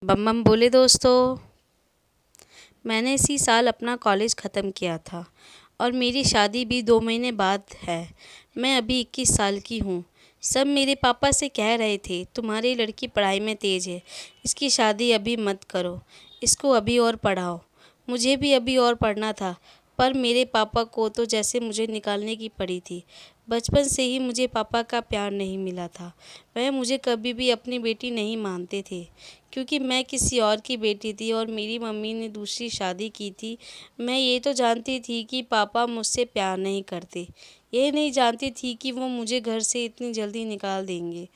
बम बम बोले दोस्तों। मैंने इसी साल अपना कॉलेज ख़त्म किया था और मेरी शादी भी 2 महीने बाद है। मैं अभी 21 साल की हूँ। सब मेरे पापा से कह रहे थे तुम्हारी लड़की पढ़ाई में तेज़ है, इसकी शादी अभी मत करो, इसको अभी और पढ़ाओ। मुझे भी अभी और पढ़ना था, पर मेरे पापा को तो जैसे मुझे निकालने की पड़ी थी। बचपन से ही मुझे पापा का प्यार नहीं मिला था। वह मुझे कभी भी अपनी बेटी नहीं मानते थे, क्योंकि मैं किसी और की बेटी थी और मेरी मम्मी ने दूसरी शादी की थी। मैं ये तो जानती थी कि पापा मुझसे प्यार नहीं करते, ये नहीं जानती थी कि वो मुझे घर से इतनी जल्दी निकाल देंगे।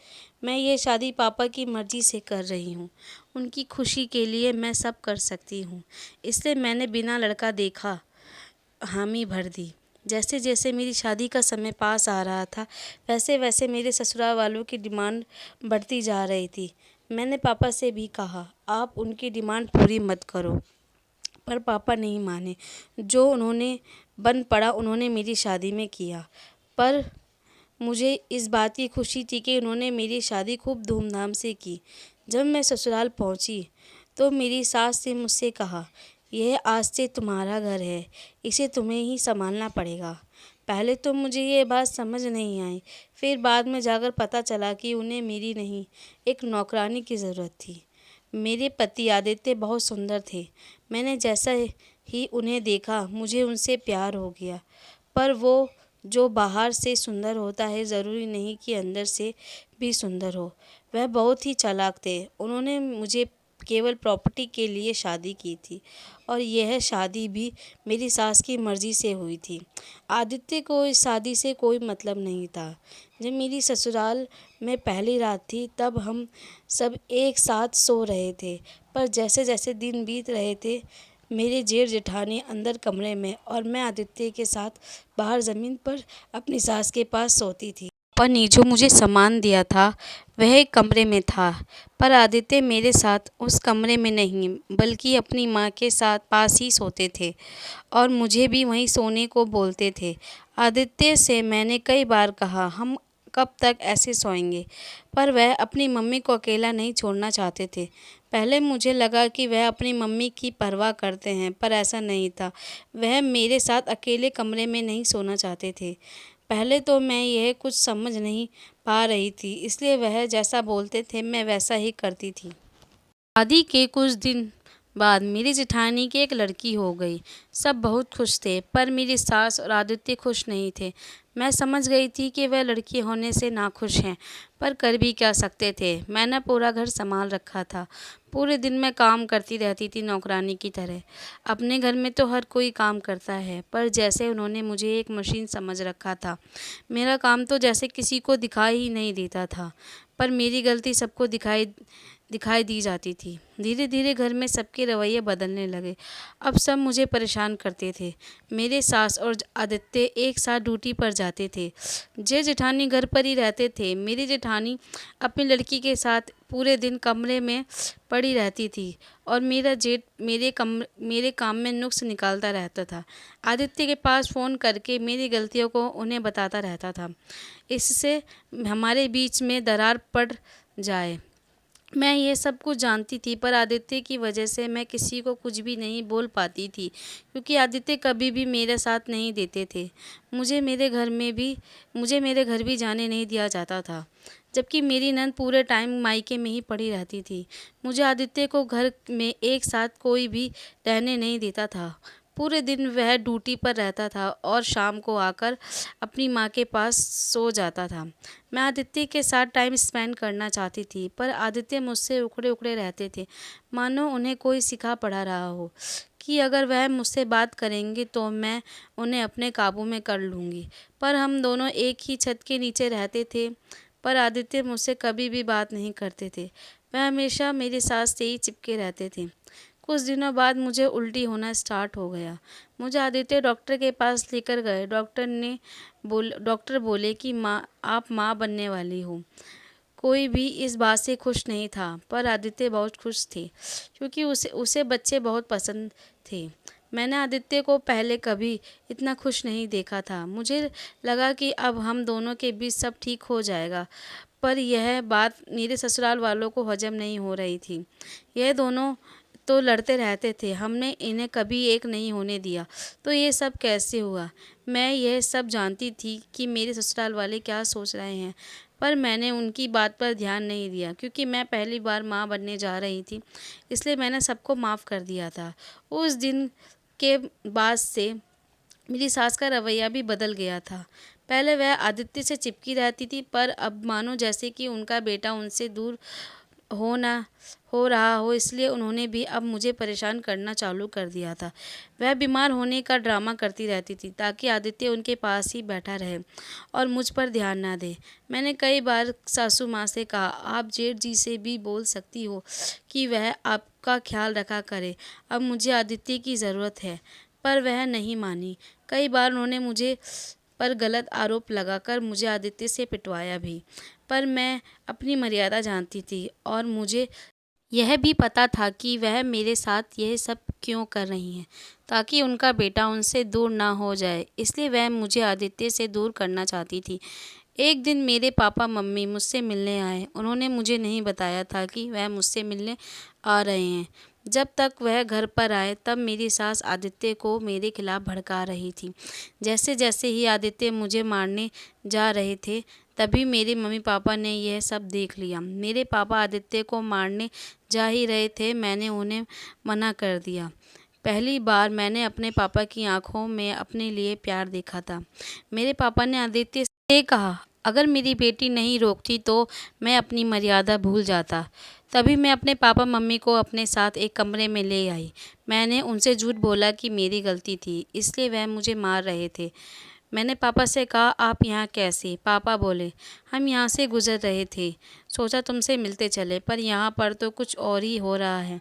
मैं ये शादी पापा की मर्ज़ी से कर रही हूँ। उनकी खुशी के लिए मैं सब कर सकती हूँ, इसलिए मैंने बिना लड़का देखा हामी भर दी। जैसे जैसे मेरी शादी का समय पास आ रहा था, वैसे वैसे मेरे ससुराल वालों की डिमांड बढ़ती जा रही थी। मैंने पापा से भी कहा आप उनकी डिमांड पूरी मत करो, पर पापा नहीं माने। जो उन्होंने बन पड़ा उन्होंने मेरी शादी में किया। पर मुझे इस बात की खुशी थी कि उन्होंने मेरी शादी खूब धूमधाम से की। जब मैं ससुराल पहुंची तो मेरी सास ने मुझसे कहा, यह आज से तुम्हारा घर है, इसे तुम्हें ही संभालना पड़ेगा। पहले तो मुझे ये बात समझ नहीं आई, फिर बाद में जाकर पता चला कि उन्हें मेरी नहीं, एक नौकरानी की ज़रूरत थी। मेरे पति आदित्य बहुत सुंदर थे। मैंने जैसा ही उन्हें देखा मुझे उनसे प्यार हो गया। पर वो जो बाहर से सुंदर होता है ज़रूरी नहीं कि अंदर से भी सुंदर हो। वह बहुत ही चालाक थे। उन्होंने मुझे केवल प्रॉपर्टी के लिए शादी की थी और यह शादी भी मेरी सास की मर्ज़ी से हुई थी। आदित्य को इस शादी से कोई मतलब नहीं था। जब मेरी ससुराल में पहली रात थी तब हम सब एक साथ सो रहे थे, पर जैसे जैसे दिन बीत रहे थे मेरे जेठ जेठानी अंदर कमरे में और मैं आदित्य के साथ बाहर ज़मीन पर अपनी सास के पास सोती थी। पापा ने जो मुझे सामान दिया था वह एक कमरे में था, पर आदित्य मेरे साथ उस कमरे में नहीं बल्कि अपनी माँ के साथ पास ही सोते थे और मुझे भी वहीं सोने को बोलते थे। आदित्य से मैंने कई बार कहा हम कब तक ऐसे सोएंगे, पर वह अपनी मम्मी को अकेला नहीं छोड़ना चाहते थे। पहले मुझे लगा कि वह अपनी मम्मी की परवाह करते हैं, पर ऐसा नहीं था। वह मेरे साथ अकेले कमरे में नहीं सोना चाहते थे। पहले तो मैं यह कुछ समझ नहीं पा रही थी, इसलिए वह जैसा बोलते थे मैं वैसा ही करती थी। शादी के कुछ दिन बाद मेरी जेठानी की एक लड़की हो गई। सब बहुत खुश थे, पर मेरी सास और आदित्य खुश नहीं थे। मैं समझ गई थी कि वह लड़की होने से नाखुश हैं, पर कर भी क्या सकते थे। मैंने पूरा घर संभाल रखा था। पूरे दिन मैं काम करती रहती थी नौकरानी की तरह। अपने घर में तो हर कोई काम करता है, पर जैसे उन्होंने मुझे एक मशीन समझ रखा था। मेरा काम तो जैसे किसी को दिखाई ही नहीं देता था, पर मेरी गलती सबको दिखाई दी जाती थी। धीरे धीरे घर में सबके रवैये बदलने लगे। अब सब मुझे परेशान करते थे। मेरे सास और आदित्य एक साथ ड्यूटी पर जाते थे। जेठानी घर पर ही रहते थे। मेरी जेठानी अपनी लड़की के साथ पूरे दिन कमरे में पड़ी रहती थी और मेरा जेठ मेरे काम में नुक्स निकालता रहता था। आदित्य के पास फ़ोन करके मेरी गलतियों को उन्हें बताता रहता था, इससे हमारे बीच में दरार पड़ जाए। मैं ये सब कुछ जानती थी, पर आदित्य की वजह से मैं किसी को कुछ भी नहीं बोल पाती थी, क्योंकि आदित्य कभी भी मेरे साथ नहीं देते थे। मुझे मेरे घर भी जाने नहीं दिया जाता था, जबकि मेरी नंद पूरे टाइम मायके में ही पड़ी रहती थी। मुझे आदित्य को घर में एक साथ कोई भी रहने नहीं देता था। पूरे दिन वह ड्यूटी पर रहता था और शाम को आकर अपनी माँ के पास सो जाता था। मैं आदित्य के साथ टाइम स्पेंड करना चाहती थी, पर आदित्य मुझसे उखड़े उखड़े रहते थे, मानो उन्हें कोई सिखा पढ़ा रहा हो कि अगर वह मुझसे बात करेंगे तो मैं उन्हें अपने काबू में कर लूँगी। पर हम दोनों एक ही छत के नीचे रहते थे, पर आदित्य मुझसे कभी भी बात नहीं करते थे। वह हमेशा मेरी सास से ही चिपके रहते थे। कुछ दिनों बाद मुझे उल्टी होना स्टार्ट हो गया। मुझे आदित्य डॉक्टर के पास लेकर गए। डॉक्टर बोले कि आप माँ बनने वाली हो। कोई भी इस बात से खुश नहीं था, पर आदित्य बहुत खुश थे, क्योंकि उसे बच्चे बहुत पसंद थे। मैंने आदित्य को पहले कभी इतना खुश नहीं देखा था। मुझे लगा कि अब हम दोनों के बीच सब ठीक हो जाएगा, पर यह बात मेरे ससुराल वालों को हजम नहीं हो रही थी। यह दोनों तो लड़ते रहते थे, हमने इन्हें कभी एक नहीं होने दिया। तो ये सब कैसे हुआ? मैं यह सब जानती थी कि मेरे ससुराल वाले क्या सोच रहे हैं, पर मैंने उनकी बात पर ध्यान नहीं दिया क्योंकि मैं पहली बार माँ बनने जा रही थी, इसलिए मैंने सबको माफ़ कर दिया था। उस दिन के बाद से मेरी सास का रवैया भी बदल गया था। पहले वह आदित्य से चिपकी रहती थी, पर अब मानो जैसे कि उनका बेटा उनसे दूर हो ना हो रहा हो, इसलिए उन्होंने भी अब मुझे परेशान करना चालू कर दिया था। वह बीमार होने का ड्रामा करती रहती थी ताकि आदित्य उनके पास ही बैठा रहे और मुझ पर ध्यान ना दे। मैंने कई बार सासू माँ से कहा, आप जेठ जी से भी बोल सकती हो कि वह आपका ख्याल रखा करे, अब मुझे आदित्य की ज़रूरत है। पर वह नहीं मानी। कई बार उन्होंने मुझे पर गलत आरोप लगाकर मुझे आदित्य से पिटवाया भी, पर मैं अपनी मर्यादा जानती थी और मुझे यह भी पता था कि वह मेरे साथ यह सब क्यों कर रही हैं, ताकि उनका बेटा उनसे दूर ना हो जाए, इसलिए वह मुझे आदित्य से दूर करना चाहती थी। एक दिन मेरे पापा मम्मी मुझसे मिलने आए। उन्होंने मुझे नहीं बताया था कि वह मुझसे मिलने आ रहे हैं। जब तक वह घर पर आए तब मेरी सास आदित्य को मेरे खिलाफ भड़का रही थी। जैसे जैसे ही आदित्य मुझे मारने जा रहे थे, तभी मेरे मम्मी पापा ने यह सब देख लिया। मेरे पापा आदित्य को मारने जा ही रहे थे, मैंने उन्हें मना कर दिया। पहली बार मैंने अपने पापा की आंखों में अपने लिए प्यार देखा था। मेरे पापा ने आदित्य से कहा, अगर मेरी बेटी नहीं रोकती तो मैं अपनी मर्यादा भूल जाता। तभी मैं अपने पापा मम्मी को अपने साथ एक कमरे में ले आई। मैंने उनसे झूठ बोला कि मेरी गलती थी, इसलिए वह मुझे मार रहे थे। मैंने पापा से कहा, आप यहाँ कैसे? पापा बोले, हम यहाँ से गुजर रहे थे, सोचा तुमसे मिलते चले, पर यहाँ पर तो कुछ और ही हो रहा है।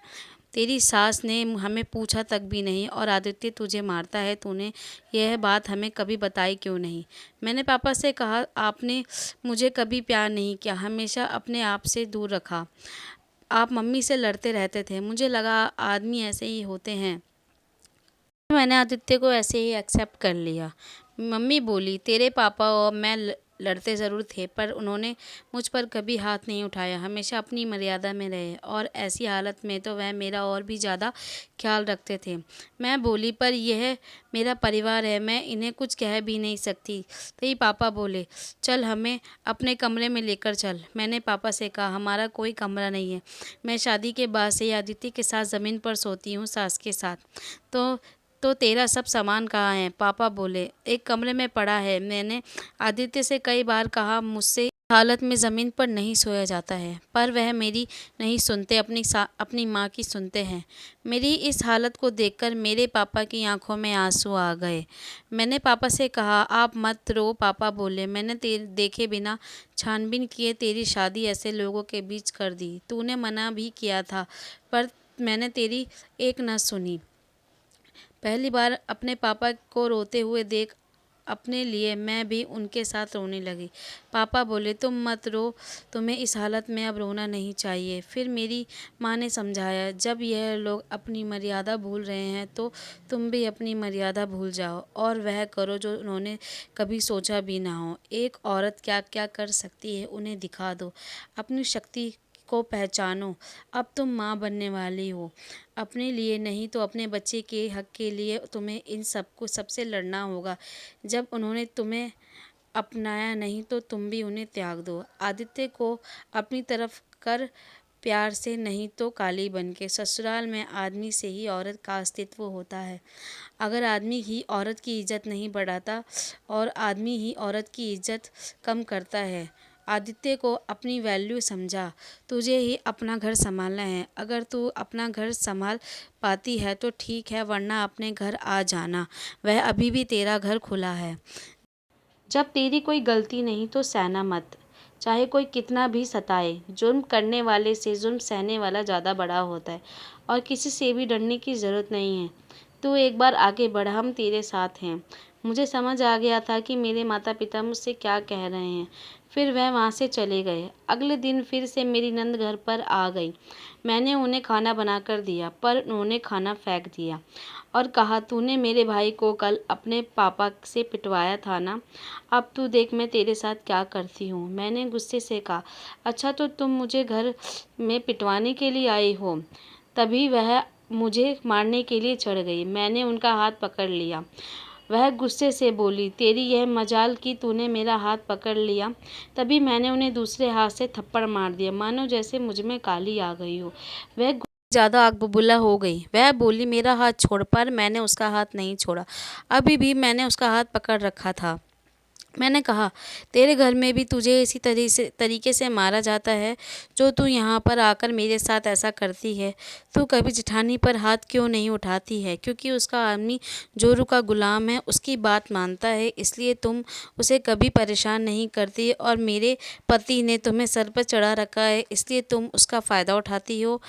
तेरी सास ने हमें पूछा तक भी नहीं और आदित्य तुझे मारता है, तूने यह बात हमें कभी बताई क्यों नहीं? मैंने पापा से कहा, आपने मुझे कभी प्यार नहीं किया, हमेशा अपने आप से दूर रखा। आप मम्मी से लड़ते रहते थे, मुझे लगा आदमी ऐसे ही होते हैं। मैंने आदित्य को ऐसे ही एक्सेप्ट कर लिया। मम्मी बोली, तेरे पापा और मैं लड़ते ज़रूर थे, पर उन्होंने मुझ पर कभी हाथ नहीं उठाया, हमेशा अपनी मर्यादा में रहे और ऐसी हालत में तो वह मेरा और भी ज़्यादा ख्याल रखते थे। मैं बोली, पर यह मेरा परिवार है, मैं इन्हें कुछ कह भी नहीं सकती। तभी पापा बोले, चल हमें अपने कमरे में लेकर चल। मैंने पापा से कहा, हमारा कोई कमरा नहीं है, मैं शादी के बाद से आदित्य के साथ ज़मीन पर सोती हूँ, सास के साथ। तो तेरा सब सामान कहाँ है? पापा बोले, एक कमरे में पड़ा है। मैंने आदित्य से कई बार कहा, मुझसे इस हालत में ज़मीन पर नहीं सोया जाता है, पर वह मेरी नहीं सुनते, अपनी माँ की सुनते हैं। मेरी इस हालत को देखकर मेरे पापा की आंखों में आंसू आ गए। मैंने पापा से कहा, आप मत रो। पापा बोले, मैंने देखे बिना छानबीन किए तेरी शादी ऐसे लोगों के बीच कर दी। तूने मना भी किया था, पर मैंने तेरी एक न सुनी। पहली बार अपने पापा को रोते हुए देख अपने लिए मैं भी उनके साथ रोने लगी। पापा बोले, तुम मत रो, तुम्हें इस हालत में अब रोना नहीं चाहिए। फिर मेरी माँ ने समझाया, जब यह लोग अपनी मर्यादा भूल रहे हैं तो तुम भी अपनी मर्यादा भूल जाओ और वह करो जो उन्होंने कभी सोचा भी ना हो। एक औरत क्या क्या कर सकती है, उन्हें दिखा दो, अपनी शक्ति को पहचानो। अब तुम माँ बनने वाली हो, अपने लिए नहीं तो अपने बच्चे के हक के लिए तुम्हें इन सबको सबसे लड़ना होगा। जब उन्होंने तुम्हें अपनाया नहीं तो तुम भी उन्हें त्याग दो। आदित्य को अपनी तरफ कर, प्यार से नहीं तो काली बन के। ससुराल में आदमी से ही औरत का अस्तित्व होता है। अगर आदमी ही औरत की इज्जत नहीं बढ़ाता और आदमी ही औरत की इज्जत कम करता है। आदित्य को अपनी वैल्यू समझा, तुझे ही अपना घर संभालना है। अगर तू अपना घर संभाल पाती है तो ठीक है, वरना अपने घर आ जाना, वह अभी भी तेरा घर खुला है। जब तेरी कोई गलती नहीं तो सहना मत, चाहे कोई कितना भी सताए। जुर्म करने वाले से जुर्म सहने वाला ज़्यादा बड़ा होता है और किसी से भी डरने की ज़रूरत नहीं है। तू एक बार आगे बढ़, हम तेरे साथ हैं। मुझे समझ आ गया था कि मेरे माता पिता मुझसे क्या कह रहे हैं। फिर वह वहाँ से चले गए। अगले दिन फिर से मेरी नंद घर पर आ गई। मैंने उन्हें खाना बनाकर दिया, पर उन्होंने खाना फेंक दिया और कहा, तूने मेरे भाई को कल अपने पापा से पिटवाया था ना? अब तू देख मैं तेरे साथ क्या करती हूँ। मैंने गुस्से से कहा, अच्छा तो तुम मुझे घर में पिटवाने के लिए आई हो? तभी वह मुझे मारने के लिए चढ़ गई। मैंने उनका हाथ पकड़ लिया। वह गुस्से से बोली, तेरी यह मजाल कि तूने मेरा हाथ पकड़ लिया। तभी मैंने उन्हें दूसरे हाथ से थप्पड़ मार दिया, मानो जैसे मुझ में काली आ गई हो। वह ज़्यादा आग बबूला हो गई। वह बोली, मेरा हाथ छोड़, पर मैंने उसका हाथ नहीं छोड़ा। अभी भी मैंने उसका हाथ पकड़ रखा था। मैंने कहा, तेरे घर में भी तुझे इसी तरीके से मारा जाता है जो तू यहाँ पर आकर मेरे साथ ऐसा करती है। तू कभी जेठानी पर हाथ क्यों नहीं उठाती है? क्योंकि उसका आदमी जोरू का गुलाम है, उसकी बात मानता है, इसलिए तुम उसे कभी परेशान नहीं करती। और मेरे पति ने तुम्हें सर पर चढ़ा रखा है, इसलिए तुम उसका फ़ायदा उठाती हो।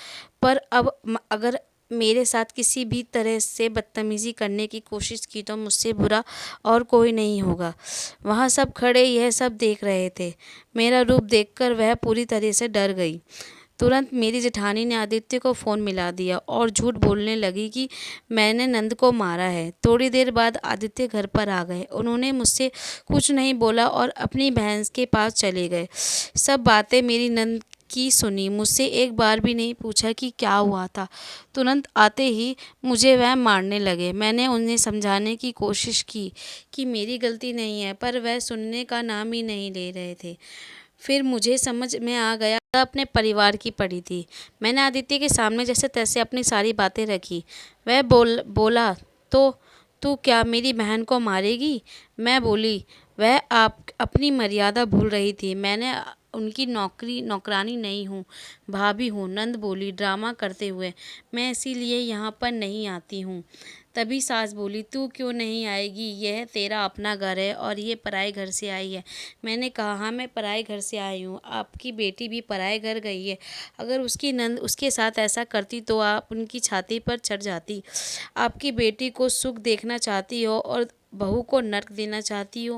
पर अब अगर मेरे साथ किसी भी तरह से बदतमीज़ी करने की कोशिश की तो मुझसे बुरा और कोई नहीं होगा। वहाँ सब खड़े यह सब देख रहे थे। मेरा रूप देखकर वह पूरी तरह से डर गई। तुरंत मेरी जेठानी ने आदित्य को फ़ोन मिला दिया और झूठ बोलने लगी कि मैंने नंद को मारा है। थोड़ी देर बाद आदित्य घर पर आ गए। उन्होंने मुझसे कुछ नहीं बोला और अपनी बहन के पास चले गए। सब बातें मेरी नंद की सुनी, मुझसे एक बार भी नहीं पूछा कि क्या हुआ था। तुरंत आते ही मुझे वह मारने लगे। मैंने उन्हें समझाने की कोशिश की कि मेरी गलती नहीं है, पर वह सुनने का नाम ही नहीं ले रहे थे। फिर मुझे समझ में आ गया अपने परिवार की पड़ी थी। मैंने आदित्य के सामने जैसे तैसे अपनी सारी बातें रखी। वह बोला, तो तू क्या मेरी बहन को मारेगी? मैं बोली, वह आप अपनी मर्यादा भूल रही थी। मैंने उनकी नौकरानी नहीं हूँ, भाभी हूँ। नंद बोली ड्रामा करते हुए, मैं इसीलिए यहाँ पर नहीं आती हूँ। तभी सास बोली, तू क्यों नहीं आएगी? यह तेरा अपना घर है और ये पराए घर से आई है। मैंने कहा, हाँ मैं पराए घर से आई हूँ। आपकी बेटी भी पराए घर गई है। अगर उसकी नंद उसके साथ ऐसा करती तो आप उनकी छाती पर चढ़ जाती। आपकी बेटी को सुख देखना चाहती हो और बहू को नर्क देना चाहती हो।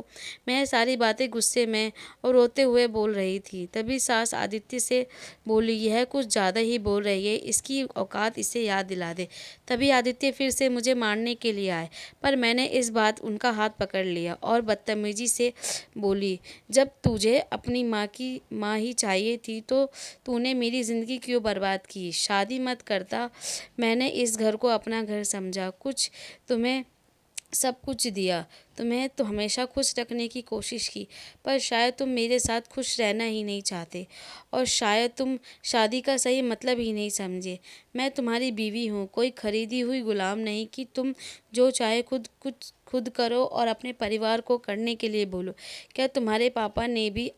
मैं सारी बातें गुस्से में और रोते हुए बोल रही थी। तभी सास आदित्य से बोली, यह कुछ ज़्यादा ही बोल रही है, इसकी औकात इसे याद दिला दे। तभी आदित्य फिर से मुझे मारने के लिए आए, पर मैंने इस बात उनका हाथ पकड़ लिया और बदतमीजी से बोली, जब तुझे अपनी माँ ही चाहिए थी तो तूने मेरी ज़िंदगी क्यों बर्बाद की? शादी मत करता। मैंने इस घर को अपना घर समझा, तुम्हें सब कुछ दिया, तुम्हें तो हमेशा खुश रखने की कोशिश की, पर शायद तुम मेरे साथ खुश रहना ही नहीं चाहते और शायद तुम शादी का सही मतलब ही नहीं समझे। मैं तुम्हारी बीवी हूँ, कोई खरीदी हुई गुलाम नहीं कि तुम जो चाहे खुद करो और अपने परिवार को करने के लिए बोलो। क्या तुम्हारे पापा ने भी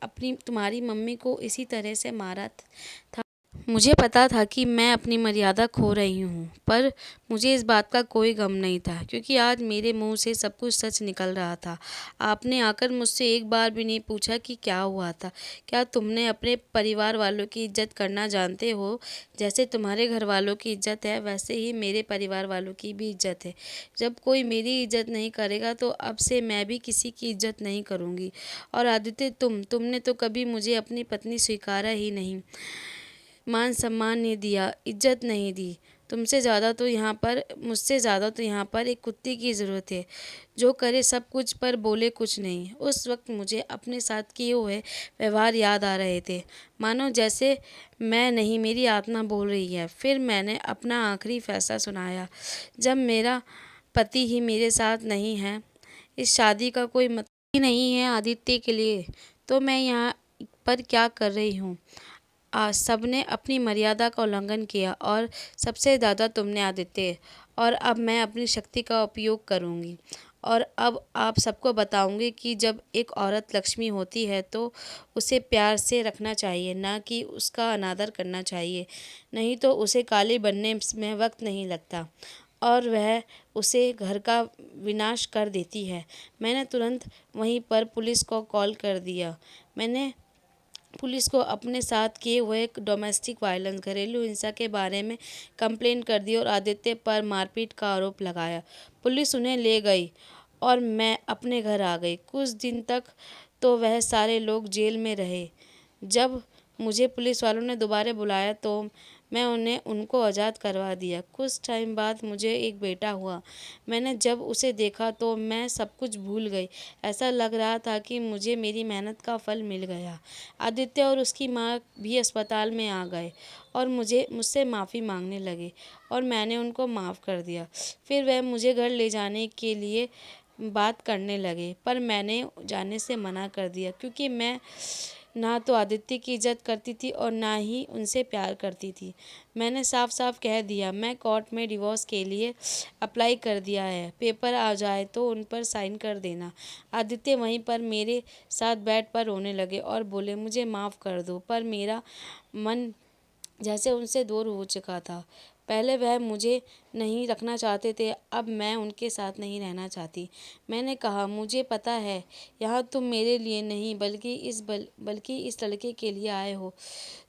तुम्हारी मम्मी को इसी तरह से मारा था? मुझे पता था कि मैं अपनी मर्यादा खो रही हूँ, पर मुझे इस बात का कोई गम नहीं था, क्योंकि आज मेरे मुंह से सब कुछ सच निकल रहा था। आपने आकर मुझसे एक बार भी नहीं पूछा कि क्या हुआ था। क्या तुमने अपने परिवार वालों की इज्जत करना जानते हो? जैसे तुम्हारे घर वालों की इज्जत है, वैसे ही मेरे परिवार वालों की भी इज्जत है। जब कोई मेरी इज्जत नहीं करेगा तो अब से मैं भी किसी की इज्जत नहीं करूँगी। और आदित्य, तुमने तो कभी मुझे अपनी पत्नी स्वीकारा ही नहीं, मान सम्मान नहीं दिया, इज्जत नहीं दी। मुझसे ज़्यादा तो यहाँ पर एक कुत्ते की ज़रूरत है, जो करे सब कुछ पर बोले कुछ नहीं। उस वक्त मुझे अपने साथ किए हुए व्यवहार याद आ रहे थे, मानो जैसे मैं नहीं मेरी आत्मा बोल रही है। फिर मैंने अपना आखिरी फैसला सुनाया, जब मेरा पति ही मेरे साथ नहीं है, इस शादी का कोई मतलब ही नहीं है आदित्य के लिए, तो मैं यहाँ पर क्या कर रही हूँ? आज सबने अपनी मर्यादा का उल्लंघन किया और सबसे ज़्यादा तुमने, आदित्य। और अब मैं अपनी शक्ति का उपयोग करूँगी और अब आप सबको बताऊँगी कि जब एक औरत लक्ष्मी होती है तो उसे प्यार से रखना चाहिए, ना कि उसका अनादर करना चाहिए। नहीं तो उसे काली बनने में वक्त नहीं लगता और वह उसे घर का विनाश कर देती है। मैंने तुरंत वहीं पर पुलिस को कॉल कर दिया। मैंने पुलिस को अपने साथ किए हुए डोमेस्टिक वायलेंस, घरेलू हिंसा के बारे में कंप्लेन कर दी और आदित्य पर मारपीट का आरोप लगाया। पुलिस उन्हें ले गई और मैं अपने घर आ गई। कुछ दिन तक तो वह सारे लोग जेल में रहे। जब मुझे पुलिस वालों ने दोबारा बुलाया तो मैं उनको आज़ाद करवा दिया। कुछ टाइम बाद मुझे एक बेटा हुआ। मैंने जब उसे देखा तो मैं सब कुछ भूल गई। ऐसा लग रहा था कि मुझे मेरी मेहनत का फल मिल गया। आदित्य और उसकी माँ भी अस्पताल में आ गए और मुझसे माफ़ी मांगने लगे और मैंने उनको माफ़ कर दिया। फिर वह मुझे घर ले जाने के लिए बात करने लगे, पर मैंने जाने से मना कर दिया क्योंकि मैं ना तो आदित्य की इज़्ज़त करती थी और ना ही उनसे प्यार करती थी। मैंने साफ साफ कह दिया, मैं कोर्ट में डिवोर्स के लिए अप्लाई कर दिया है। पेपर आ जाए तो उन पर साइन कर देना। आदित्य वहीं पर मेरे साथ बेड पर रोने लगे और बोले, मुझे माफ़ कर दो। पर मेरा मन जैसे उनसे दूर हो चुका था। पहले वह मुझे नहीं रखना चाहते थे, अब मैं उनके साथ नहीं रहना चाहती। मैंने कहा, मुझे पता है यहाँ तुम मेरे लिए नहीं बल्कि इस लड़के के लिए आए हो।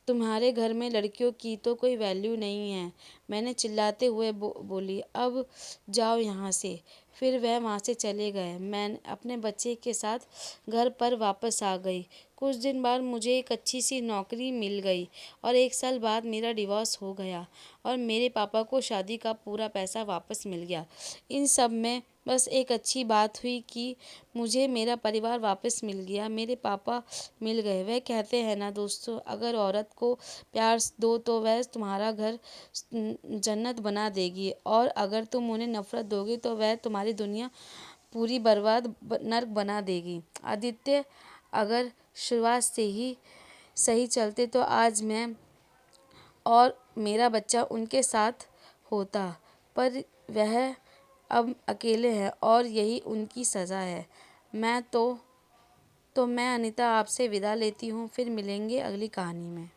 तुम्हारे घर में लड़कियों की तो कोई वैल्यू नहीं है। मैंने चिल्लाते हुए बोली, अब जाओ यहाँ से। फिर वह वहाँ से चले गए। मैं अपने बच्चे के साथ घर पर वापस आ गई। कुछ दिन बाद मुझे एक अच्छी सी नौकरी मिल गई और 1 साल बाद मेरा डिवोर्स हो गया और मेरे पापा को शादी का पूरा पैसा वापस मिल गया। इन सब में बस एक अच्छी बात हुई कि मुझे मेरा परिवार वापस मिल गया, मेरे पापा मिल गए। वह कहते हैं ना दोस्तों, अगर औरत को प्यार दो तो वह तुम्हारा घर जन्नत बना देगी, और अगर तुम उन्हें नफरत दोगे तो वह तुम्हारी दुनिया पूरी बर्बाद नर्क बना देगी। आदित्य अगर शुरुआत से ही सही चलते तो आज मैं और मेरा बच्चा उनके साथ होता, पर वह अब अकेले हैं और यही उनकी सज़ा है। मैं अनीता आपसे विदा लेती हूँ। फिर मिलेंगे अगली कहानी में।